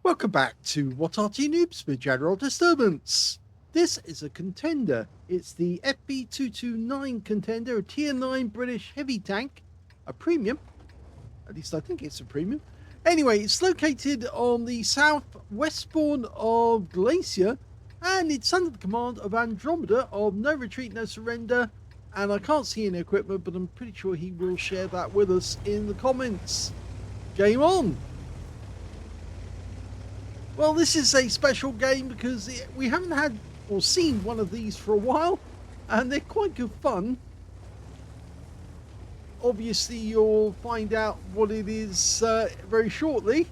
Welcome back to What Arty Noobs with General Disturbance. This is a Contender. It's the FB229 Contender, a tier 9 British heavy tank, a premium. At least I think it's a premium. Anyway, it's located on the southwest spawn of Glacier, and it's under the command of Andromedaa of No Retreat, No Surrender. And I can't see any equipment, but I'm pretty sure he will share that with us in the comments. Game on! Well, this is a special game because we haven't had or seen one of these for a while, and they're quite good fun. Obviously, you'll find out what it is very shortly.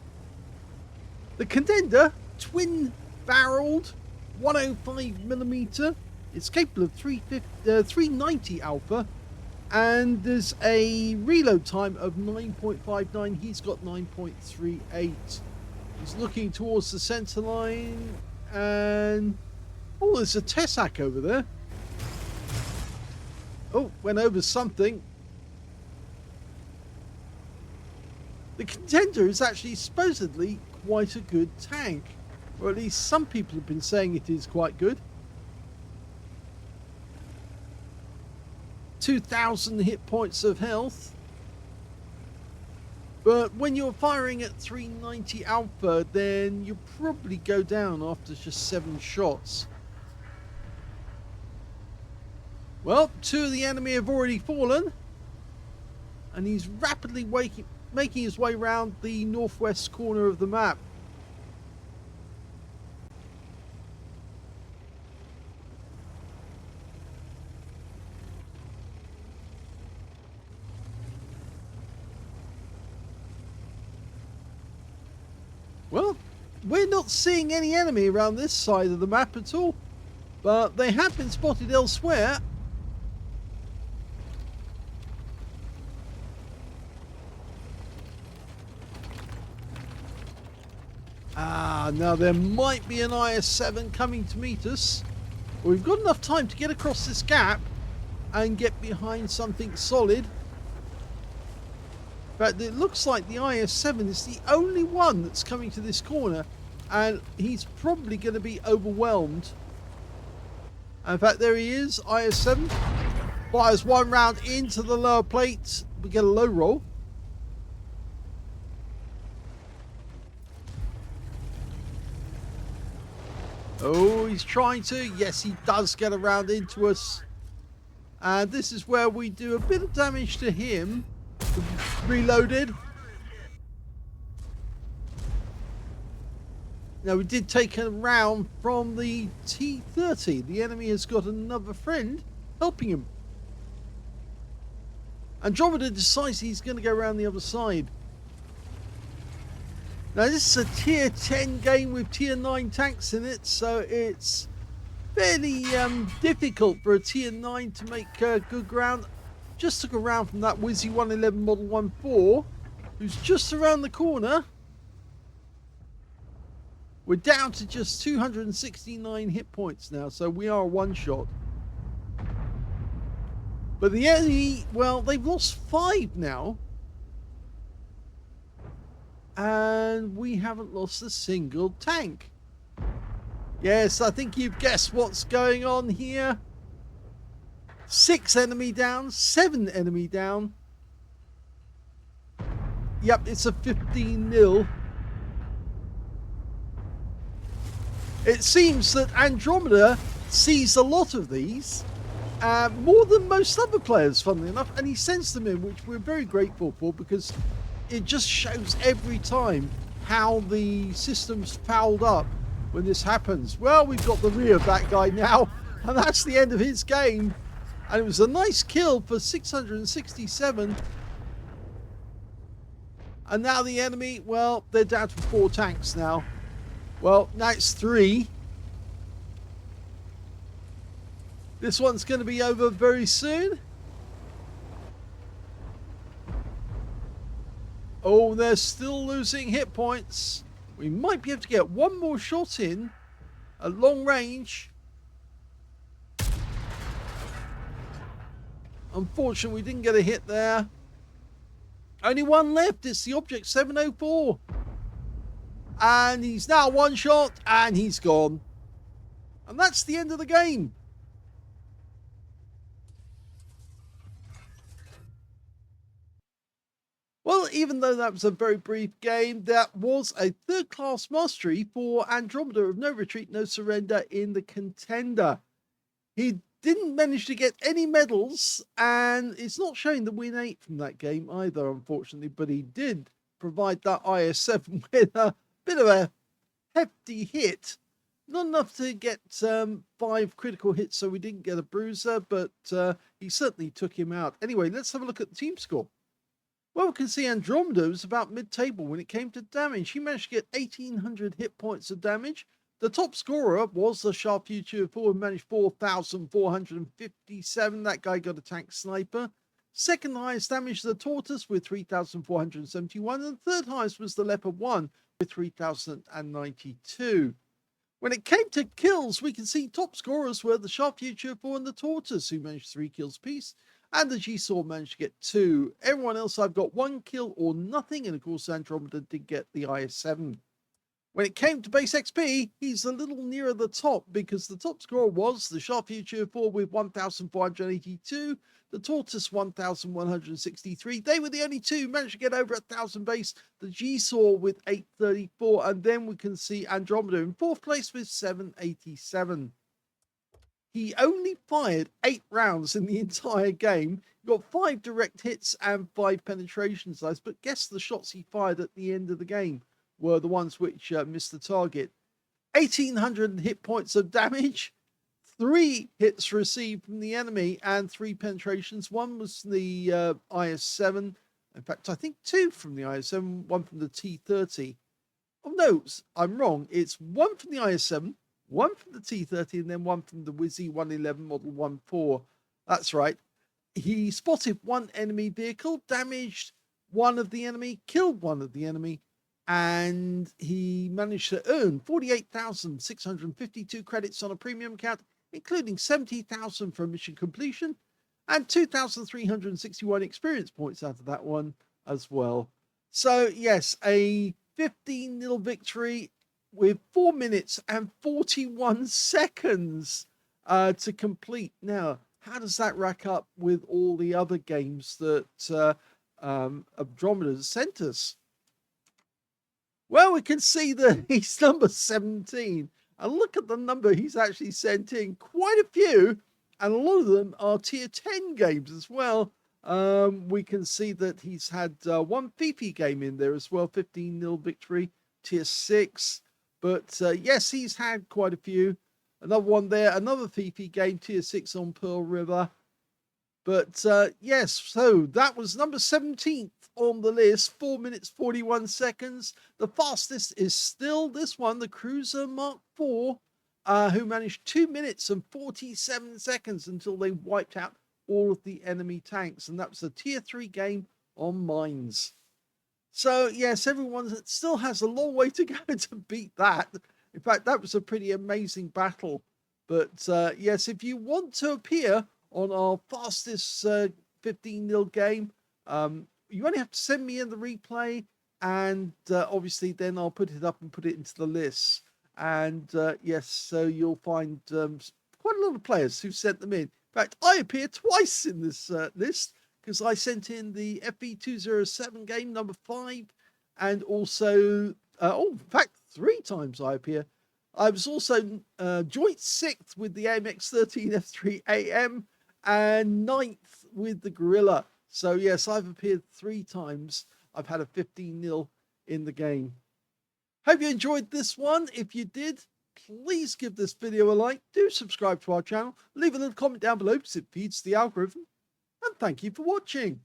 The Contender, twin-barreled, 105mm. It's capable of 390 alpha, and there's a reload time of 9.59. He's got 9.38. He's looking towards the center line, and oh, there's a Tessac over there. Oh, went over something. The Contender is actually supposedly quite a good tank, or at least some people have been saying it is quite good. 2,000 hit points of health. But when you're firing at 390 alpha, then you probably go down after just 7 shots. Well, 2 of the enemy have already fallen, and he's rapidly making his way around the northwest corner of the map. Well, we're not seeing any enemy around this side of the map at all, but they have been spotted elsewhere. Now there might be an IS-7 coming to meet us. We've got enough time to get across this gap and get behind something solid. But it looks like the IS-7 is the only one that's coming to this corner, and he's probably going to be overwhelmed. In fact, there he is, IS-7. Fires one round into the lower plate. We get a low roll. Oh, he's trying to. Yes, he does get around into us. And this is where we do a bit of damage to him. Reloaded. Now, we did take a round from the T-30. The enemy has got another friend helping him. Andromeda decides he's going to go around the other side. Now, this is a tier 10 game with tier 9 tanks in it, so it's fairly difficult for a tier 9 to make good ground. Just took a round from that Wizzy 111 Model 1.4, who's just around the corner. We're down to just 269 hit points now, so we are a one-shot. But the enemy, well, they've lost 5 now. And we haven't lost a single tank. Yes, I think you've guessed what's going on here. 6 enemy down, 7 enemy down. Yep, it's a 15-0. It seems that Andromeda sees a lot of these, more than most other players, funnily enough, and he sends them in, which we're very grateful for, because it just shows every time how the system's fouled up when this happens. Well, we've got the rear of that guy now, and that's the end of his game. And it was a nice kill for 667. And now the enemy, well, they're down to 4 tanks now. Well, now it's 3. This one's going to be over very soon. Oh, they're still losing hit points. We might be able to get one more shot in at long range. Unfortunately, we didn't get a hit there. Only one left. It's the Object 704. And he's now one shot and he's gone. And that's the end of the game. Well, even though that was a very brief game, that was a third-class mastery for Andromeda of No Retreat, No Surrender in the Contender. He didn't manage to get any medals, and it's not showing the win 8 from that game either, unfortunately, but he did provide that IS-7 with a bit of a hefty hit. Not enough to get 5 critical hits, so we didn't get a bruiser, but he certainly took him out. Anyway, let's have a look at the team score. Well, we can see Andromeda was about mid-table when it came to damage. He managed to get 1,800 hit points of damage. The top scorer was the Sharp Future 4, who managed 4,457. That guy got a tank sniper. Second highest damage, the Tortoise with 3,471. And third highest was the Leopard 1 with 3,092. When it came to kills, we can see top scorers were the Sharp Future 4 and the Tortoise, who managed 3 kills apiece. And the G-Saw managed to get 2. Everyone else, I've got 1 kill or nothing. And of course, Andromeda did get the IS-7. When it came to base XP, he's a little nearer the top because the top score was the Sharp Future 4 with 1,482, the Tortoise 1,163. They were the only two managed to get over 1,000 base. The G-Saw with 834, and then we can see Andromeda in 4th place with 787. He only fired 8 rounds in the entire game. He got 5 direct hits and 5 penetration size, but guess the shots he fired at the end of the game were the ones which missed the target. 1,800 hit points of damage, 3 hits received from the enemy, and 3 penetrations. One was the IS-7. In fact, I think 2 from the IS-7, 1 from the T-30. Oh, no, I'm wrong. It's 1 from the IS-7, 1 from the T-30, and then 1 from the Wizzy 111 Model 1.4. That's right. He spotted 1 enemy vehicle, damaged 1 of the enemy, killed 1 of the enemy, and he managed to earn 48,652 credits on a premium account, including 70,000 for mission completion and 2,361 experience points out of that one as well. So yes, a 15-0 victory with 4 minutes and 41 seconds to complete. Now, how does that rack up with all the other games that Andromeda sent us? Well, we can see that he's number 17. And look at the number he's actually sent in. Quite a few. And a lot of them are tier 10 games as well. We can see that he's had 1 Fifi game in there as well. 15-0 victory. Tier 6. But yes, he's had quite a few. Another one there. Another Fifi game. Tier 6 on Pearl River. But yes, so that was number 17th on the list, 4 minutes 41 seconds. The fastest is still this one, the Cruiser Mark IV, who managed 2 minutes and 47 seconds until they wiped out all of the enemy tanks. And that was a tier 3 game on mines. So yes, everyone still has a long way to go to beat that. In fact, that was a pretty amazing battle. But yes, if you want to appear on our fastest 15-0 game, you only have to send me in the replay, and obviously then I'll put it up and put it into the list. And yes, so you'll find quite a lot of players who sent them in. In fact, I appear twice in this list because I sent in the FB207 game number 5, and also, in fact, 3 times I appear. I was also joint 6th with the AMX13 F3 AM and 9th with the Gorilla. So yes, I've appeared 3 times. I've had a 15-0 in the game. Hope you enjoyed this one. If you did, please give this video a like. Do subscribe to our channel. Leave a little comment down below because it feeds the algorithm. And thank you for watching.